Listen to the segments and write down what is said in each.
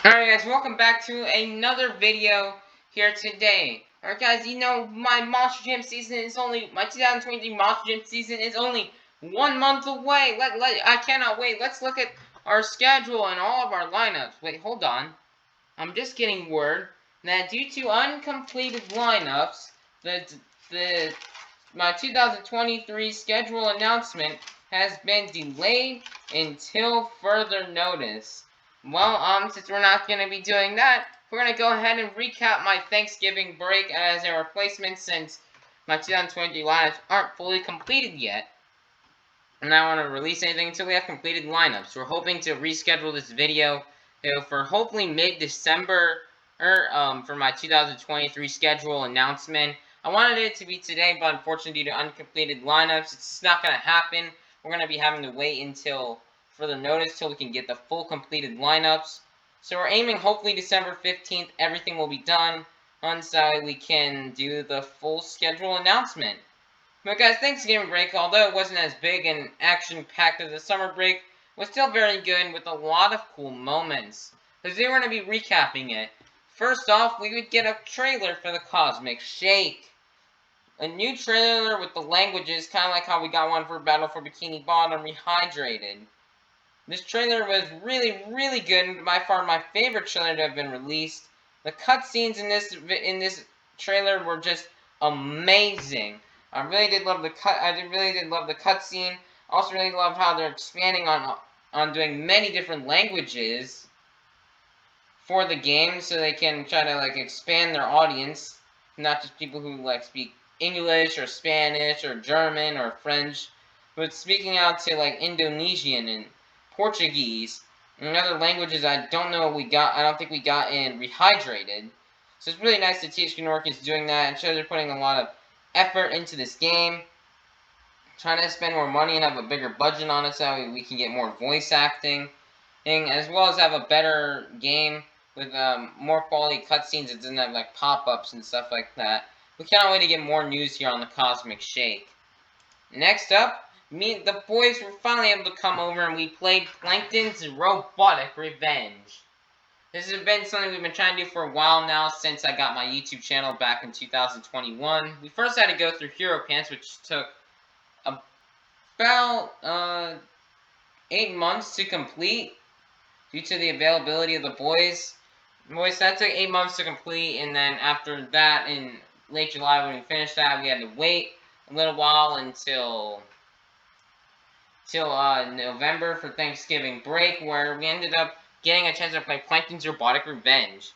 Alright guys, welcome back to another video here today. Alright guys, you know my Monster Jam season is only, my 2023 Monster Jam season is only 1 month away. I cannot wait. Let's look at our schedule and all of our lineups. Wait, hold on. I'm just getting word that due to uncompleted lineups, my 2023 schedule announcement has been delayed until further notice. Well, since we're not going to be doing that, we're going to go ahead and recap my Thanksgiving break as a replacement since my 2023 lineups aren't fully completed yet. And I don't want to release anything until we have completed lineups. We're hoping to reschedule this video for hopefully mid-December for my 2023 schedule announcement. I wanted it to be today, but unfortunately due to uncompleted lineups, it's not going to happen. We're going to be having to wait until further notice till we can get the full completed lineups. So we're aiming hopefully December 15th, everything will be done once we can do the full schedule announcement. But guys, Thanksgiving break, although it wasn't as big and action-packed as the summer break, was still very good with a lot of cool moments. Because we were going to be recapping it. First off, we would get a trailer for the Cosmic Shake. A new trailer with the languages, kind of like how we got one for Battle for Bikini Bottom Rehydrated. This trailer was really, really good, and by far my favorite trailer to have been released. The cutscenes in this trailer were just amazing. I really did love the cutscene. Also, really love how they're expanding on doing many different languages for the game, so they can try to expand their audience, not just people who speak English or Spanish or German or French, but speaking out to Indonesian and Portuguese and other languages I don't think we got in Rehydrated. So it's really nice that THQ Nordic is doing that and shows they're putting a lot of effort into this game, trying to spend more money and have a bigger budget on it so we can get more voice acting, and as well as have a better game with more quality cutscenes that doesn't have pop-ups and stuff like that. We cannot wait to get more news here on the Cosmic Shake. Next up, the boys were finally able to come over and we played Plankton's Robotic Revenge. This has been something we've been trying to do for a while now since I got my YouTube channel back in 2021. We first had to go through Hero Pants, which took about 8 months to complete due to the availability of the boys. That took 8 months to complete, and then after that, in late July when we finished that, we had to wait a little while until November for Thanksgiving break, where we ended up getting a chance to play Plankton's Robotic Revenge.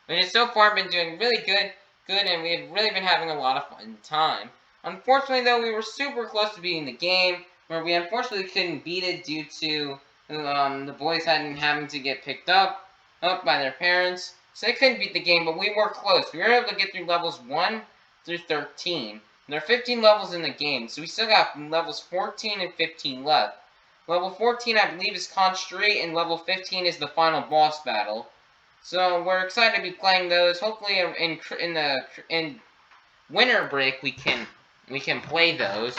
Which has so far been doing really good, and we've really been having a lot of fun time. Unfortunately, though, we were super close to beating the game, where we unfortunately couldn't beat it due to the boys having to get picked up by their parents. So they couldn't beat the game, but we were close. We were able to get through levels 1 through 13. There are 15 levels in the game, so we still got levels 14 and 15 left. Level 14, I believe, is Constrate, and level 15 is the final boss battle. So we're excited to be playing those. Hopefully, in winter break we can play those.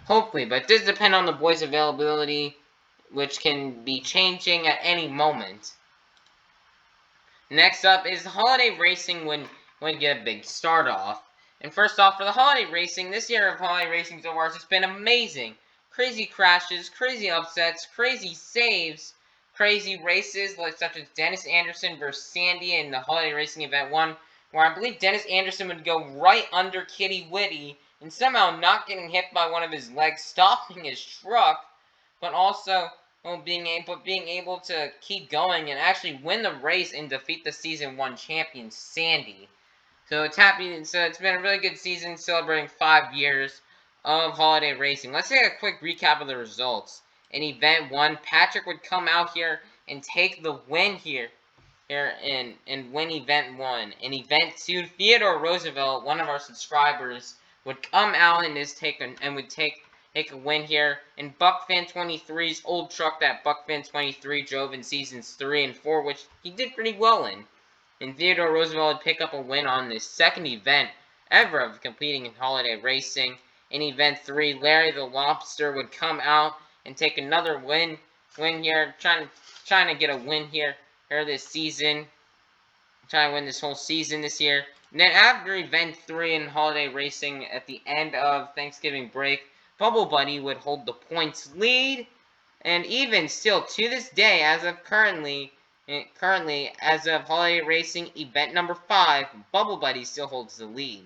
Hopefully, but it does depend on the boys' availability, which can be changing at any moment. Next up is holiday racing when we get a big start off. And first off, for the holiday racing, this year of holiday racing so far has been amazing. Crazy crashes, crazy upsets, crazy saves, crazy races such as Dennis Anderson versus Sandy in the holiday racing event 1, where I believe Dennis Anderson would go right under Kitty Witty and somehow not getting hit by one of his legs, stopping his truck, but also being able to keep going and actually win the race and defeat the season 1 champion Sandy. So it's been a really good season, celebrating 5 years of holiday racing. Let's take a quick recap of the results. In event 1, Patrick would come out here and take the win here and win event 1. In event 2, Theodore Roosevelt, one of our subscribers, would come out and would take a win here. In BuckFan23's old truck that BuckFan23 drove in seasons 3 and 4, which he did pretty well in. And Theodore Roosevelt would pick up a win on this second event ever of competing in holiday racing. In event 3, Larry the Lobster would come out and take another win here, trying to get a win here or this season. Trying to win this whole season this year. And then after Event 3 in Holiday Racing at the end of Thanksgiving break, Bubble Buddy would hold the points lead. And even still, to this day, as of currently, as of Holiday Racing Event number 5, Bubble Buddy still holds the lead.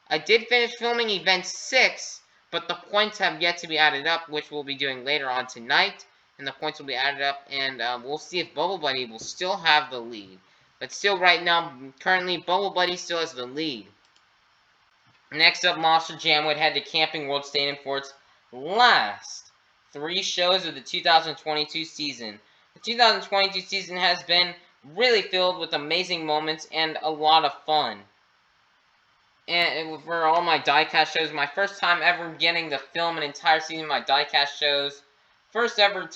I did finish filming Event 6, but the points have yet to be added up, which we'll be doing later on tonight. And the points will be added up, and we'll see if Bubble Buddy will still have the lead. But still, right now, currently, Bubble Buddy still has the lead. Next up, Monster Jam would head to Camping World Stadium for its last 3 shows of the 2022 season. The 2022 season has been really filled with amazing moments and a lot of fun. And for all my diecast shows, my first time ever getting to film an entire season of my diecast shows. First ever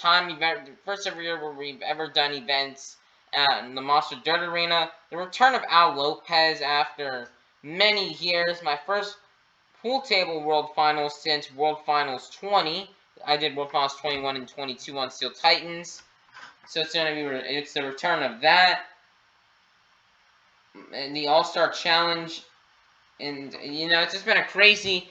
year where we've ever done events at the Monster Dirt Arena. The return of Al Lopez after many years. My first pool table World Finals since World Finals 20. I did World Finals 21 and 22 on Steel Titans. So it's the return of that. And the All-Star Challenge. And, you know, it's just been a crazy,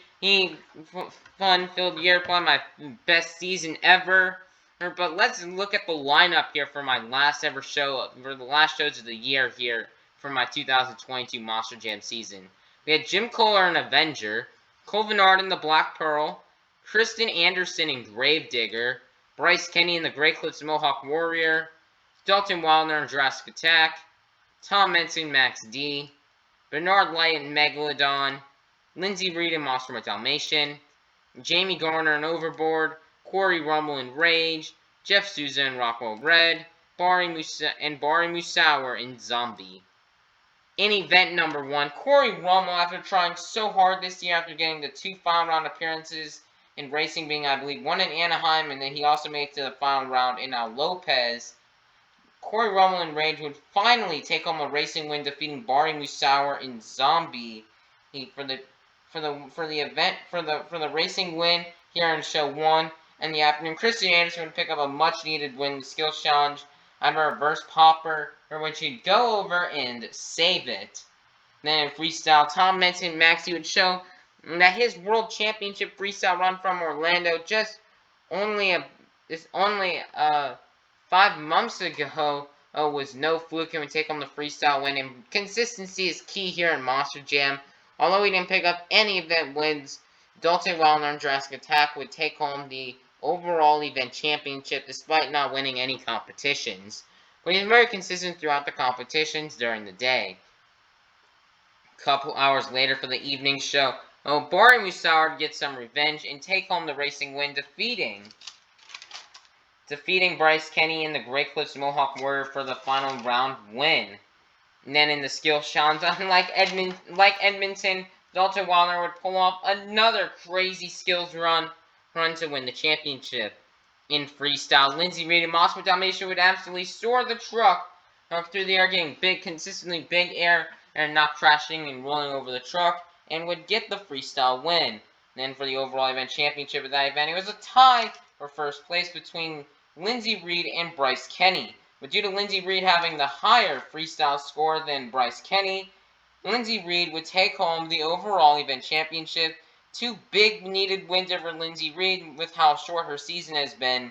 fun-filled year, probably my best season ever. But let's look at the lineup here for my last ever show, for the last shows of the year here for my 2022 Monster Jam season. We had Jim Kohler in Avenger, Cole Vennard in the Black Pearl, Kristen Anderson in Gravedigger, Bryce Kenny in the Grey Cliffs Mohawk Warrior, Dalton Wildner in Jurassic Attack, Tom Menson Max D, Bernard Light in Megalodon, Lindsay Reed in Monster Dalmatian, Jamie Garner in Overboard, Corey Rumble in Rage, Jeff Souza in Rockwell Red, Barry Musauer in Zombie. In event number 1, Corey Rumble, after trying so hard this year after getting the 2 final round appearances in racing, being I believe 1 in Anaheim, and then he also made it to the final round in Al Lopez, Corey Rumble in Rage would finally take home a racing win, defeating Barry Musauer in Zombie for the racing win here in show 1. And the afternoon, Kristen Anderson would pick up a much needed win in the skills challenge out of a reverse popper, for which he'd go over and save it. Then in freestyle, Tom Menson Maxie would show that his world championship freestyle run from Orlando just only 5 months ago was no fluke and would take home the freestyle win. And consistency is key here in Monster Jam. Although he didn't pick up any event wins, Dalton Wildner and Jurassic Attack would take home the overall event championship despite not winning any competitions. But he's very consistent throughout the competitions during the day. A couple hours later for the evening show, Barry Musauer would get some revenge and take home the racing win, defeating Bryce Kenny in the Grey Cliffs Mohawk Warrior for the final round win. And then in the skills challenge, like Edmonton, Dalton Wildner would pull off another crazy skills run to win the championship. In freestyle, Lindsay Reed and Monster Dalmatian would absolutely soar the truck through the air, getting consistently big air and not crashing and rolling over the truck, and would get the freestyle win. And then for the overall event championship of that event, it was a tie for first place between Lindsay Reed and Bryce Kenny. But due to Lindsay Reed having the higher freestyle score than Bryce Kenny, Lindsay Reed would take home the overall event championship. 2 big needed wins over Lindsay Reed with how short her season has been.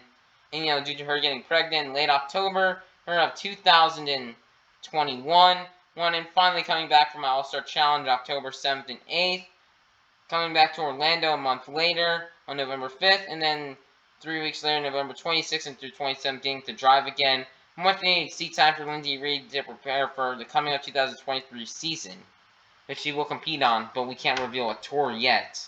And, you know, due to her getting pregnant in late October, her of 2021, and finally coming back from my All-Star Challenge October 7th and 8th. Coming back to Orlando a month later on November 5th, and then 3 weeks later, November 26th and through 27th, to drive again. Much needed seat time for Lindsay Reed to prepare for the coming up 2023 season, which she will compete on, but we can't reveal a tour yet.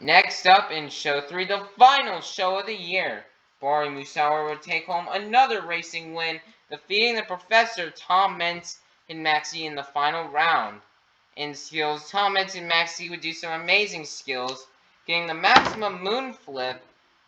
Next up in show 3, the final show of the year, Barry Musauer would take home another racing win, defeating the Professor Tom Mentz and Maxie in the final round. In skills, Tom Mentz and Maxie would do some amazing skills, getting the maximum moon flip,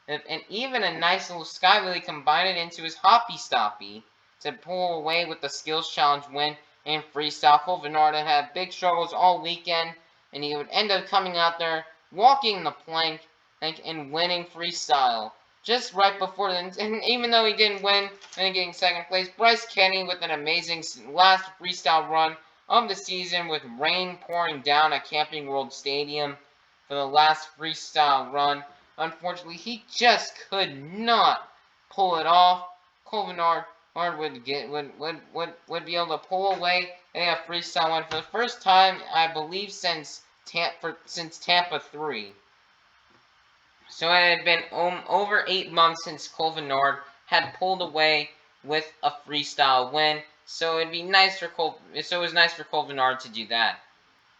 and even a nice little sky wheelie combined into his hoppy stoppy to pull away with the skills challenge win. In freestyle, Cole Vennard had big struggles all weekend, and he would end up coming out there, walking the plank, and winning freestyle. just right before the, and even though he didn't win, and getting second place, Bryce Kenny with an amazing last freestyle run of the season with rain pouring down at Camping World Stadium for the last freestyle run. Unfortunately, he just could not pull it off. Colvin Ard would be able to pull away a freestyle win for the first time, I believe, since Tampa 3. So it had been over 8 months since Colvin Nord had pulled away with a freestyle win. So it'd be nice for So it was nice for Colvin Nord to do that.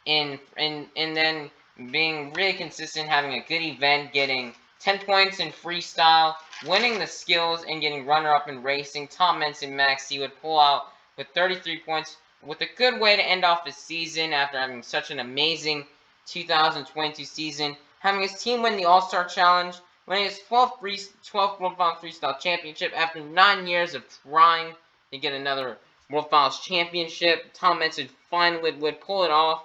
And then being really consistent, having a good event, getting 10 points in freestyle, winning the skills, and getting runner-up in racing. Tom Meents and Max C would pull out with 33 points, with a good way to end off his season after having such an amazing 2022 season, having his team win the All-Star Challenge, winning his 12th World Finals Freestyle Championship after 9 years of trying to get another World Finals Championship. Tom Meents finally would pull it off.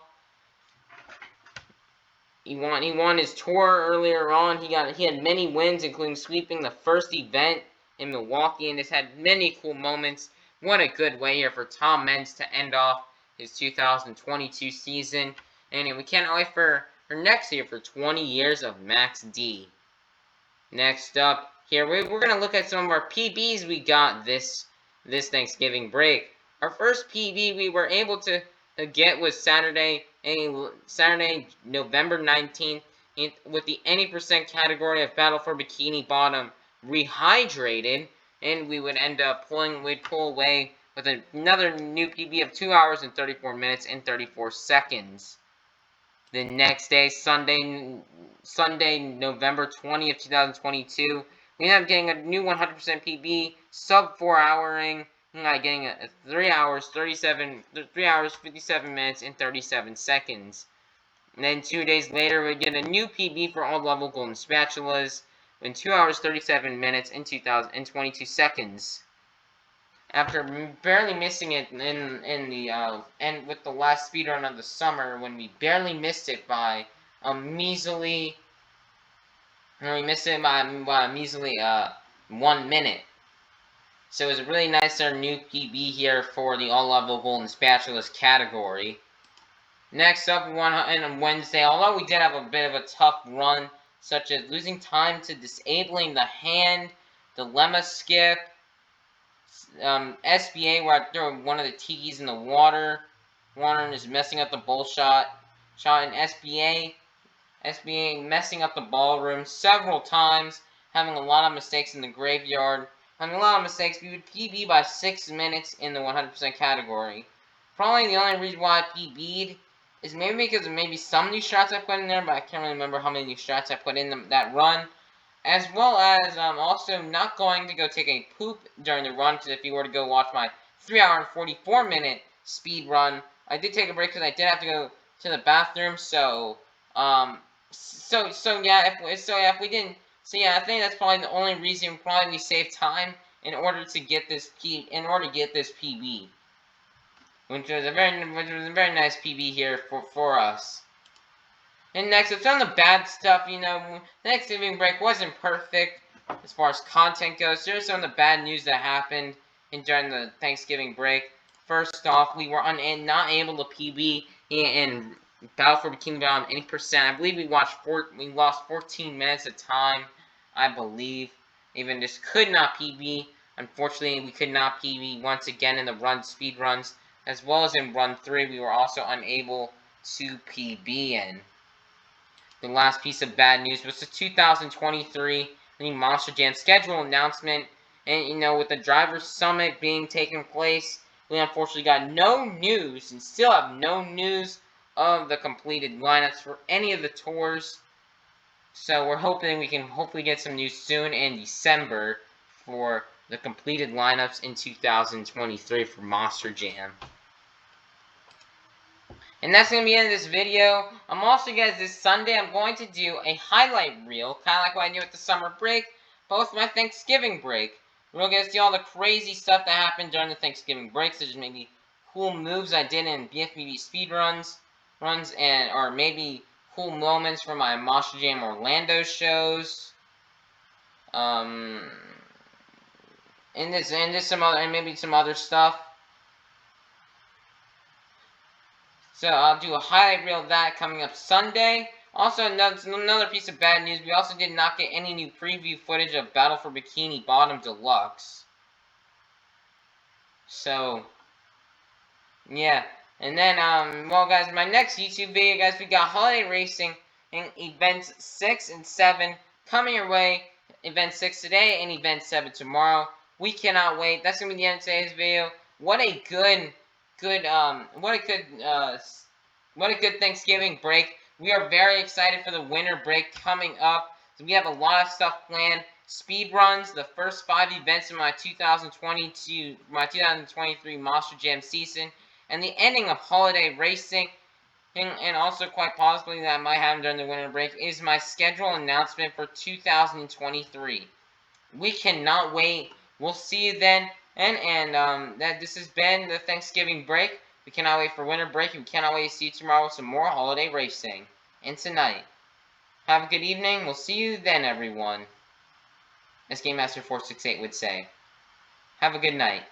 He won his tour earlier on. He had many wins, including sweeping the first event in Milwaukee, and has had many cool moments. What a good way here for Tom Meents to end off his 2022 season. And we can't wait for next year for 20 years of Max D. Next up, here we're going to look at some of our PBs we got this Thanksgiving break. Our first PB we were able to get was Saturday, November 19th, with the any percent category of Battle for Bikini Bottom Rehydrated, and we would end up we'd pull away with another new PB of 2 hours and 34 minutes and 34 seconds. The next day, Sunday, November 20th, 2022, we ended up getting a new 100% PB, sub 4-houring, getting a 3 hours, 57 minutes, and 37 seconds. And then 2 days later, we get a new PB for all level golden spatulas in 2 hours, 37 minutes, and 22 seconds. After barely missing it in the and with the last speedrun of the summer, when we barely missed it by a measly, 1 minute. So it was really nice our new PB here for the all-level golden spatulas category. Next up, on Wednesday, although we did have a bit of a tough run, such as losing time to disabling the hand, dilemma skip, SBA where I threw one of the tikis in the water and is messing up the bowl shot, and SBA messing up the ballroom several times, having a lot of mistakes in the graveyard, having a lot of mistakes. We would PB by 6 minutes in the 100% category. Probably the only reason why I PB'd is maybe because of maybe some new shots I put in there, but I can't really remember how many new shots I put in that run. As well as also not going to go take a poop during the run, because if you were to go watch my 3 hour and 44 minute speed run, I did take a break because I did have to go to the bathroom. So yeah, if we didn't, I think that's probably the only reason we saved time in order to get this PB, which was a very nice PB here for us. And next, it's on the bad stuff. Thanksgiving break wasn't perfect as far as content goes. Here's some of the bad news that happened during the Thanksgiving break. First off, we were not able to PB in Battle for Bikini Bottom any percent. I believe we lost 14 minutes of time, I believe. Even just could not PB. Unfortunately, we could not PB once again in the speed runs, as well as in run 3. We were also unable to PB in. The last piece of bad news was the 2023 Monster Jam schedule announcement. And, with the Drivers' Summit being taking place, we unfortunately got no news and still have no news of the completed lineups for any of the tours. So we're hoping we can hopefully get some news soon in December for the completed lineups in 2023 for Monster Jam. And that's going to be the end of this video. I'm also, guys, this Sunday, I'm going to do a highlight reel, kind of like what I did with the summer break, but with my Thanksgiving break. We're going to see all the crazy stuff that happened during the Thanksgiving break, such as maybe cool moves I did in BFBB speedruns, or maybe cool moments from my Monster Jam Orlando shows. and some other, and maybe some other stuff. So I'll do a highlight reel of that coming up Sunday. Also, another piece of bad news, we also did not get any new preview footage of Battle for Bikini Bottom Deluxe. So, yeah. And then, well, guys, my next YouTube video, guys, we got Holiday Racing in Events 6 and 7 coming your way. Event 6 today and Event 7 tomorrow. We cannot wait. That's going to be the end of today's video. What a good Thanksgiving break. We are very excited for the winter break coming up. So we have a lot of stuff planned. Speed runs, the first 5 events in my 2023 Monster Jam season, and the ending of Holiday Racing, and also quite possibly that I might have during the winter break, is my schedule announcement for 2023. We cannot wait. We'll see you then. And that this has been the Thanksgiving break. We cannot wait for winter break. We cannot wait to see you tomorrow with some more holiday racing. And tonight. Have a good evening. We'll see you then, everyone. As Game Master 468 would say. Have a good night.